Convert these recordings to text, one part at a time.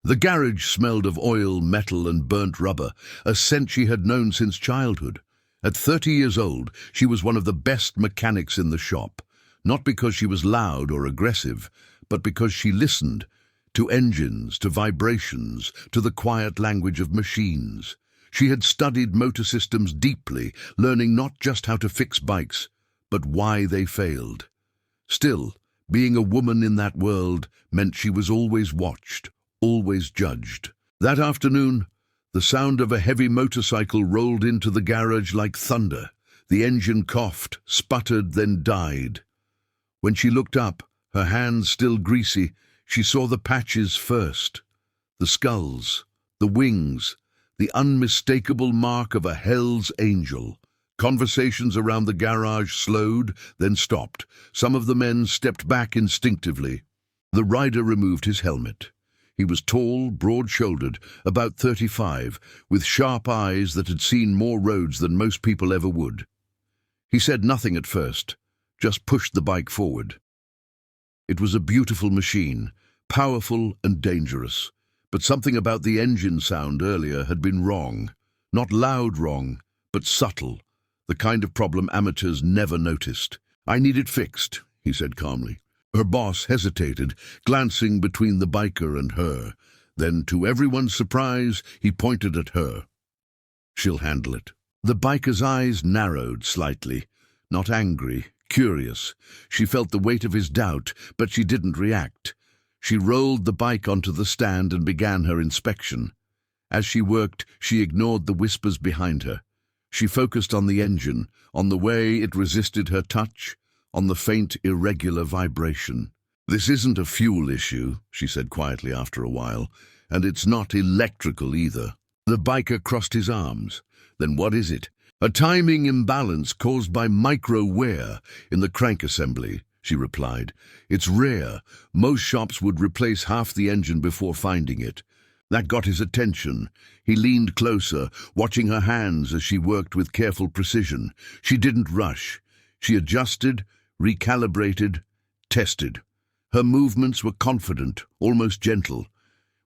The garage smelled of oil, metal, and burnt rubber, a scent she had known since childhood. At 30 years old, she was one of the best mechanics in the shop, not because she was loud or aggressive, but because she listened to engines, to vibrations, to the quiet language of machines. She had studied motor systems deeply, learning not just how to fix bikes, but why they failed. Still, being a woman in that world meant she was always watched, always judged. That afternoon, the sound of a heavy motorcycle rolled into the garage like thunder. The engine coughed, sputtered, then died. When she looked up, her hands still greasy, she saw the patches first. The skulls, the wings, the unmistakable mark of a Hell's Angel. Conversations around the garage slowed, then stopped. Some of the men stepped back instinctively. The rider removed his helmet. He was tall, broad-shouldered, about 35, with sharp eyes that had seen more roads than most people ever would. He said nothing at first, just pushed the bike forward. It was a beautiful machine, powerful and dangerous, but something about the engine sound earlier had been wrong. Not loud wrong, but subtle, the kind of problem amateurs never noticed. "I need it fixed," he said calmly. Her boss hesitated, glancing between the biker and her. Then, to everyone's surprise, he pointed at her. "She'll handle it." The biker's eyes narrowed slightly, not angry, curious. She felt the weight of his doubt, but she didn't react. She rolled the bike onto the stand and began her inspection. As she worked, she ignored the whispers behind her. She focused on the engine, on the way it resisted her touch, on the faint, irregular vibration. "This isn't a fuel issue," she said quietly after a while, "and it's not electrical either." The biker crossed his arms. "Then what is it?" "A timing imbalance caused by micro-wear in the crank assembly," she replied. "It's rare. Most shops would replace half the engine before finding it." That got his attention. He leaned closer, watching her hands as she worked with careful precision. She didn't rush. She adjusted, recalibrated, tested. Her movements were confident, almost gentle.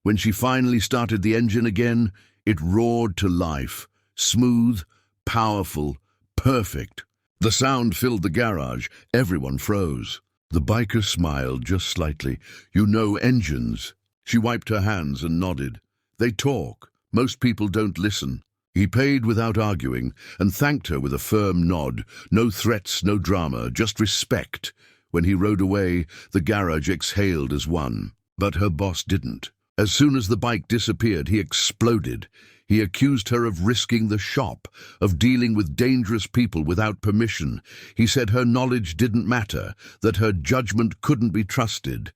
When she finally started the engine again, it roared to life, smooth, powerful, perfect. The sound filled the garage. Everyone froze. The biker smiled just slightly. "You know engines." She wiped her hands and nodded. "They talk. Most people don't listen." He paid without arguing and thanked her with a firm nod. No threats, no drama, just respect. When he rode away, the garage exhaled as one. But her boss didn't. As soon as the bike disappeared, he exploded. He accused her of risking the shop, of dealing with dangerous people without permission. He said her knowledge didn't matter, that her judgment couldn't be trusted.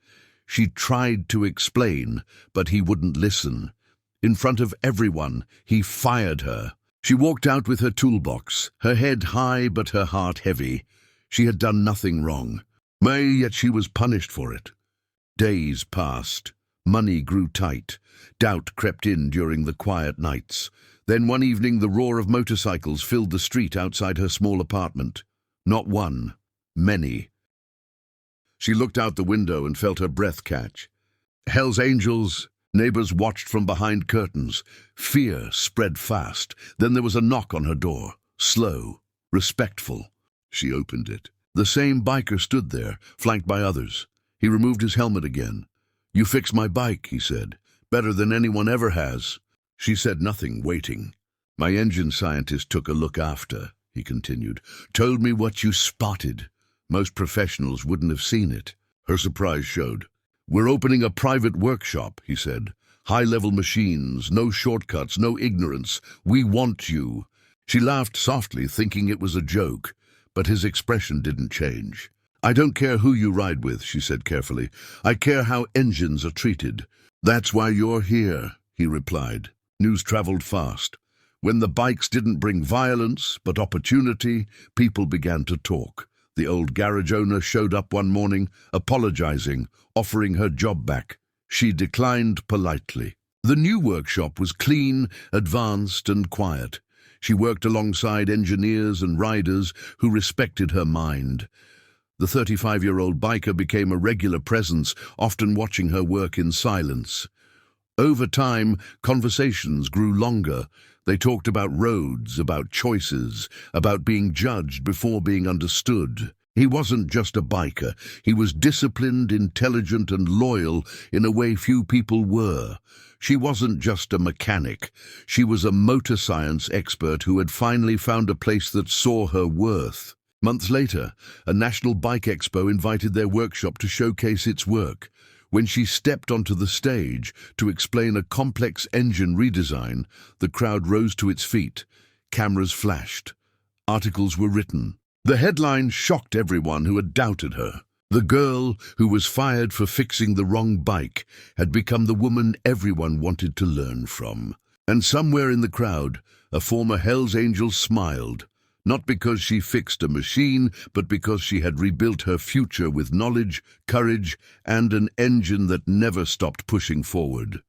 She tried to explain, but he wouldn't listen. In front of everyone, he fired her. She walked out with her toolbox, her head high but her heart heavy. She had done nothing wrong. Yet she was punished for it. Days passed. Money grew tight. Doubt crept in during the quiet nights. Then one evening the roar of motorcycles filled the street outside her small apartment. Not one, many. She looked out the window and felt her breath catch. Hell's Angels. Neighbors watched from behind curtains. Fear spread fast. Then there was a knock on her door. Slow, respectful. She opened it. The same biker stood there, flanked by others. He removed his helmet again. "You fixed my bike," he said. "Better than anyone ever has." She said nothing, waiting. "My engine scientist took a look after," he continued. "Told me what you spotted. Most professionals wouldn't have seen it." Her surprise showed. "We're opening a private workshop," he said. "High-level machines, no shortcuts, no ignorance. We want you." She laughed softly, thinking it was a joke, but his expression didn't change. "I don't care who you ride with," she said carefully. "I care how engines are treated." "That's why you're here," he replied. News traveled fast. When the bikes didn't bring violence, but opportunity, people began to talk. The old garage owner showed up one morning, apologizing, offering her job back. She declined politely. The new workshop was clean, advanced, and quiet. She worked alongside engineers and riders who respected her mind. The 35-year-old biker became a regular presence, often watching her work in silence. Over time, conversations grew longer. They talked about roads, about choices, about being judged before being understood. He wasn't just a biker. He was disciplined, intelligent, and loyal in a way few people were. She wasn't just a mechanic. She was a motor science expert who had finally found a place that saw her worth. Months later, a National Bike Expo invited their workshop to showcase its work. When she stepped onto the stage to explain a complex engine redesign, the crowd rose to its feet. Cameras flashed. Articles were written. The headline shocked everyone who had doubted her. The girl who was fired for fixing the wrong bike had become the woman everyone wanted to learn from. And somewhere in the crowd, a former Hells Angel smiled. Not because she fixed a machine, but because she had rebuilt her future with knowledge, courage, and an engine that never stopped pushing forward.